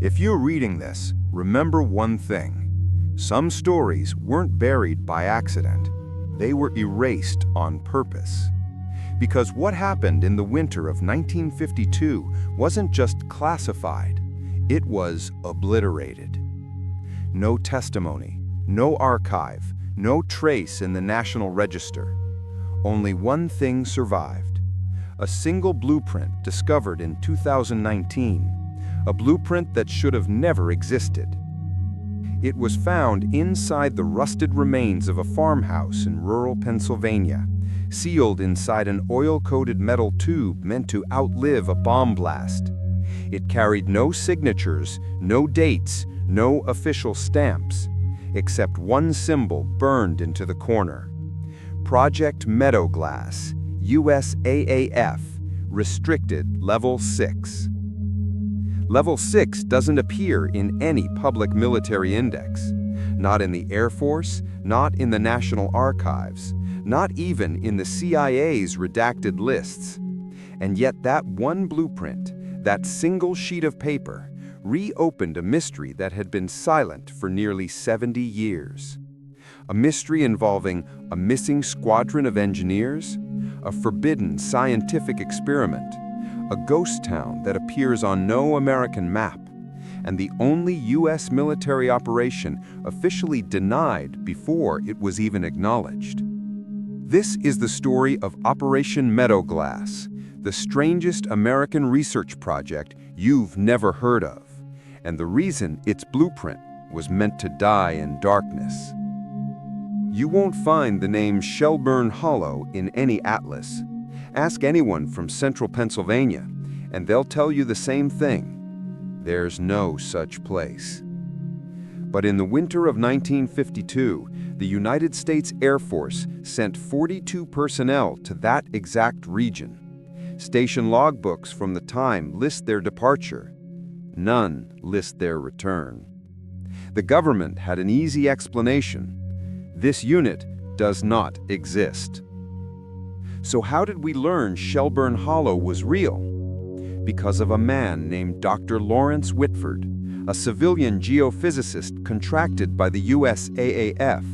If you're reading this, remember one thing. Some stories weren't buried by accident. They were erased on purpose. Because what happened in the winter of 1952 wasn't just classified, it was obliterated. No testimony, no archive, no trace in the National Register. Only one thing survived. A single blueprint discovered in 2019, a blueprint that should have never existed. It was found inside the rusted remains of a farmhouse in rural Pennsylvania, sealed inside an oil-coated metal tube meant to outlive a bomb blast. It carried no signatures, no dates, no official stamps, except one symbol burned into the corner. Project Meadowglass, USAAF, Restricted Level 6. Level 6 doesn't appear in any public military index. Not in the Air Force, not in the National Archives, not even in the CIA's redacted lists. And yet that one blueprint, that single sheet of paper, reopened a mystery that had been silent for nearly 70 years. A mystery involving a missing squadron of engineers, a forbidden scientific experiment, a ghost town that appears on no American map, and the only U.S. military operation officially denied before it was even acknowledged. This is the story of Operation Meadowglass, the strangest American research project you've never heard of, and the reason its blueprint was meant to die in darkness. You won't find the name Shelburne Hollow in any atlas. Ask anyone from central Pennsylvania, and they'll tell you the same thing. There's no such place. But in the winter of 1952, the United States Air Force sent 42 personnel to that exact region. Station logbooks from the time list their departure. None list their return. The government had an easy explanation. This unit does not exist. So how did we learn Shelburne Hollow was real? Because of a man named Dr. Lawrence Whitford, a civilian geophysicist contracted by the USAAF.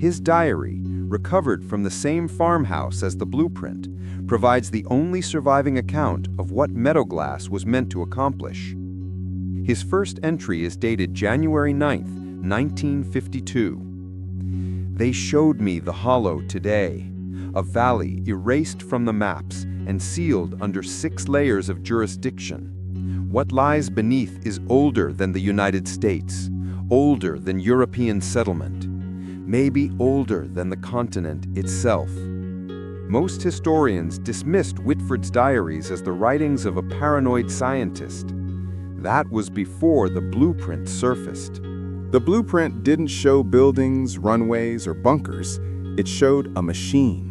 His diary, recovered from the same farmhouse as the blueprint, provides the only surviving account of what Meadowglass was meant to accomplish. His first entry is dated January 9, 1952. They showed me the hollow today, a valley erased from the maps and sealed under 6 layers of jurisdiction. What lies beneath is older than the United States, older than European settlement, maybe older than the continent itself. Most historians dismissed Whitford's diaries as the writings of a paranoid scientist. That was before the blueprint surfaced. The blueprint didn't show buildings, runways, or bunkers. It showed a machine,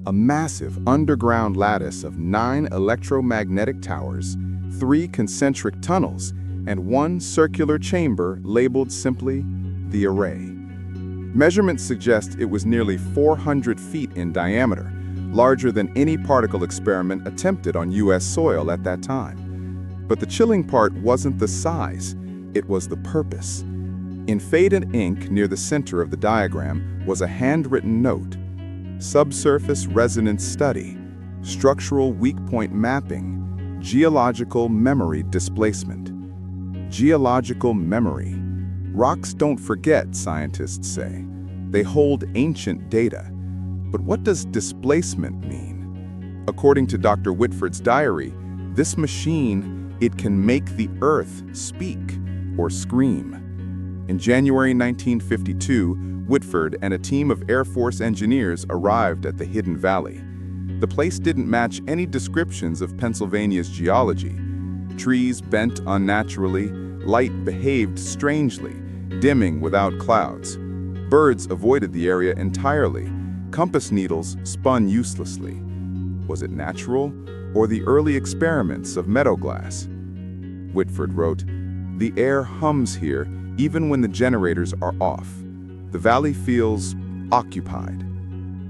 a massive underground lattice of 9 electromagnetic towers, 3 concentric tunnels, and 1 circular chamber labeled simply the array. Measurements suggest it was nearly 400 feet in diameter, larger than any particle experiment attempted on U.S. soil at that time. But the chilling part wasn't the size, it was the purpose. In faded ink near the center of the diagram was a handwritten note: subsurface resonance study, structural weak point mapping, geological memory displacement. Geological memory. Rocks don't forget, scientists say. They hold ancient data. But what does displacement mean? According to Dr. Whitford's diary, this machine, it can make the earth speak or scream. In January 1952, Whitford and a team of Air Force engineers arrived at the hidden valley. The place didn't match any descriptions of Pennsylvania's geology. Trees bent unnaturally, light behaved strangely, dimming without clouds. Birds avoided the area entirely. Compass needles spun uselessly. Was it natural, or the early experiments of Meadowglass? Whitford wrote, "The air hums here even when the generators are off. The valley feels occupied."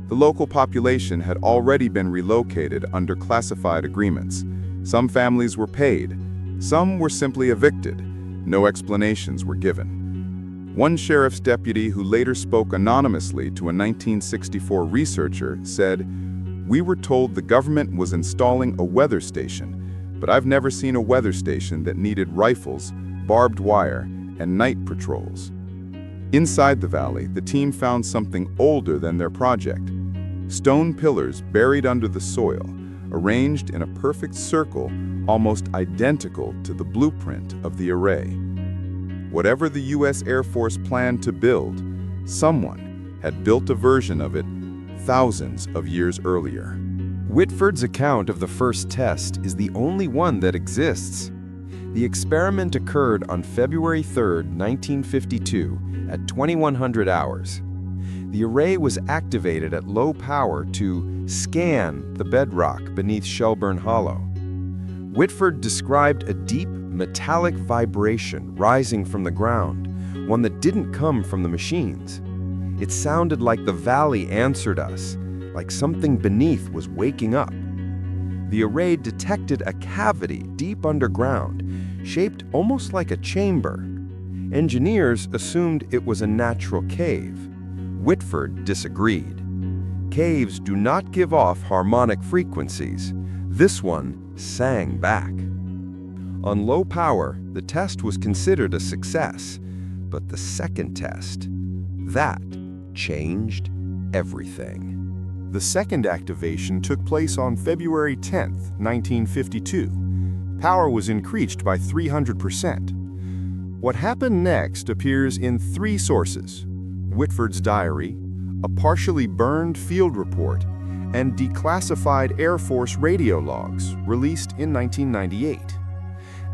The local population had already been relocated under classified agreements. Some families were paid. Some were simply evicted. No explanations were given. One sheriff's deputy who later spoke anonymously to a 1964 researcher said, "We were told the government was installing a weather station, but I've never seen a weather station that needed rifles, barbed wire, and night patrols." Inside the valley, the team found something older than their project. Stone pillars buried under the soil, arranged in a perfect circle, almost identical to the blueprint of the array. Whatever the U.S. Air Force planned to build, someone had built a version of it thousands of years earlier. Whitford's account of the first test is the only one that exists. The experiment occurred on February 3, 1952, at 2100 hours. The array was activated at low power to scan the bedrock beneath Shelburne Hollow. Whitford described a deep, metallic vibration rising from the ground, one that didn't come from the machines. It sounded like the valley answered us, like something beneath was waking up. The array detected a cavity deep underground, shaped almost like a chamber. Engineers assumed it was a natural cave. Whitford disagreed. Caves do not give off harmonic frequencies. This one sang back. On low power, the test was considered a success, but the second test, that changed everything. The second activation took place on February 10, 1952. Power was increased by 300%. What happened next appears in 3 sources: Whitford's diary, a partially burned field report, and declassified Air Force radio logs released in 1998.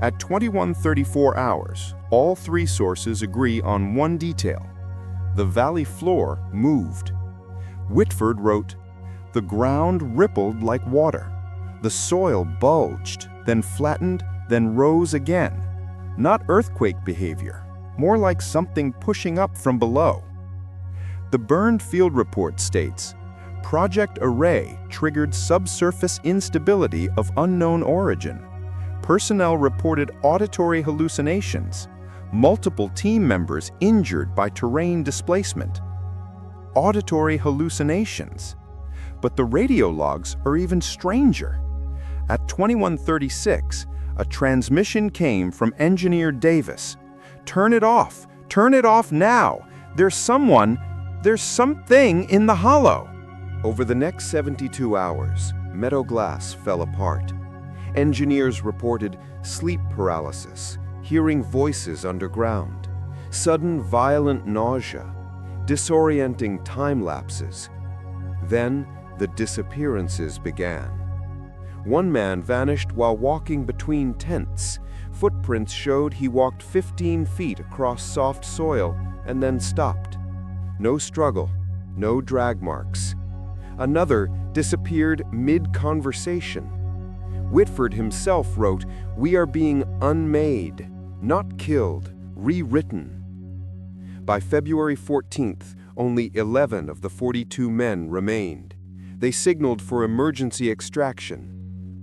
At 21:34 hours, all 3 sources agree on one detail: the valley floor moved. Whitford wrote, "The ground rippled like water. The soil bulged, then flattened, then rose again. Not earthquake behavior, more like something pushing up from below." The burned field report states, "Project Array triggered subsurface instability of unknown origin. Personnel reported auditory hallucinations. Multiple team members injured by terrain displacement." Auditory hallucinations. But the radio logs are even stranger. At 21:36, a transmission came from Engineer Davis. "Turn it off! Turn it off now! There's something in the hollow!" Over the next 72 hours, meadow glass fell apart. Engineers reported sleep paralysis, hearing voices underground, sudden violent nausea, disorienting time lapses. Then the disappearances began. One man vanished while walking between tents. Footprints showed he walked 15 feet across soft soil and then stopped. No struggle, no drag marks. Another disappeared mid-conversation. Whitford himself wrote, "We are being unmade, not killed, rewritten." By February 14th, only 11 of the 42 men remained. They signaled for emergency extraction.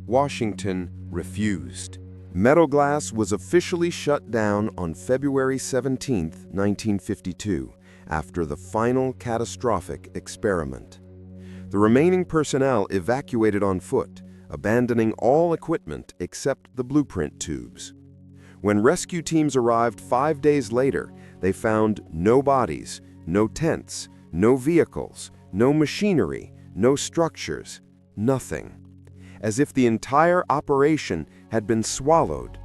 Washington refused. Meadow glass was officially shut down on February 17, 1952, after the final catastrophic experiment. The remaining personnel evacuated on foot, abandoning all equipment except the blueprint tubes. When rescue teams arrived 5 days later, they found no bodies, no tents, no vehicles, no machinery, no structures, nothing. As if the entire operation had been swallowed.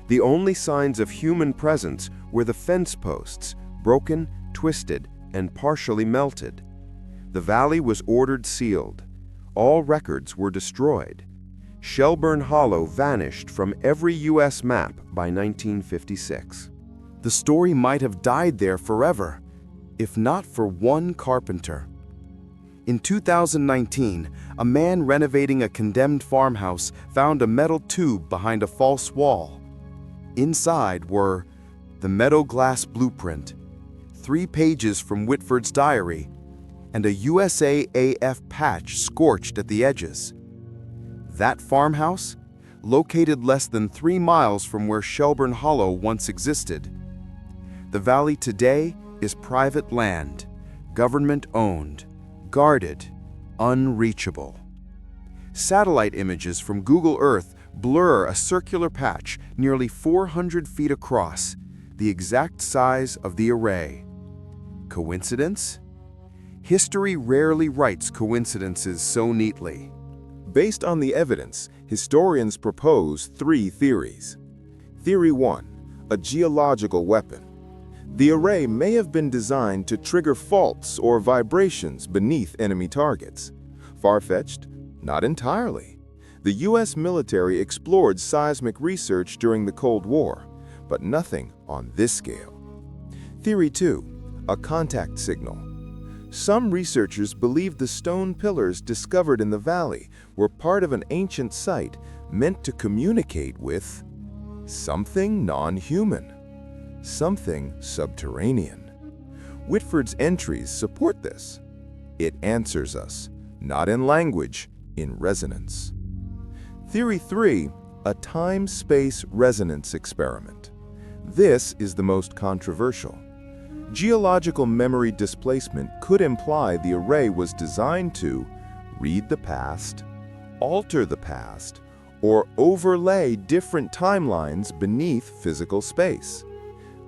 The only signs of human presence were the fence posts, broken, twisted, and partially melted. The valley was ordered sealed. All records were destroyed. Shelburne Hollow vanished from every U.S. map by 1956. The story might have died there forever, if not for one carpenter. In 2019, a man renovating a condemned farmhouse found a metal tube behind a false wall. Inside were the meadow glass blueprint, 3 pages from Whitford's diary, and a USAAF patch scorched at the edges. That farmhouse, located less than 3 miles from where Shelburne Hollow once existed. The valley today is private land, government-owned, guarded, unreachable. Satellite images from Google Earth blur a circular patch nearly 400 feet across, the exact size of the array. Coincidence? History rarely writes coincidences so neatly. Based on the evidence, historians propose 3 theories. Theory 1, a geological weapon. The array may have been designed to trigger faults or vibrations beneath enemy targets. Far-fetched? Not entirely. The U.S. military explored seismic research during the Cold War, but nothing on this scale. Theory 2, a contact signal. Some researchers believe the stone pillars discovered in the valley were part of an ancient site meant to communicate with something non-human, something subterranean. Whitford's entries support this. It answers us, not in language, in resonance. Theory 3, a time-space resonance experiment. This is the most controversial. Geological memory displacement could imply the array was designed to read the past, alter the past, or overlay different timelines beneath physical space.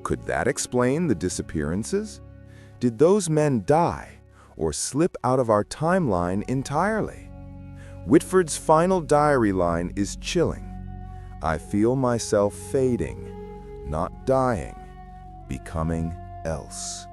Could that explain the disappearances? Did those men die or slip out of our timeline entirely? Whitford's final diary line is chilling. I feel myself fading, not dying, becoming else.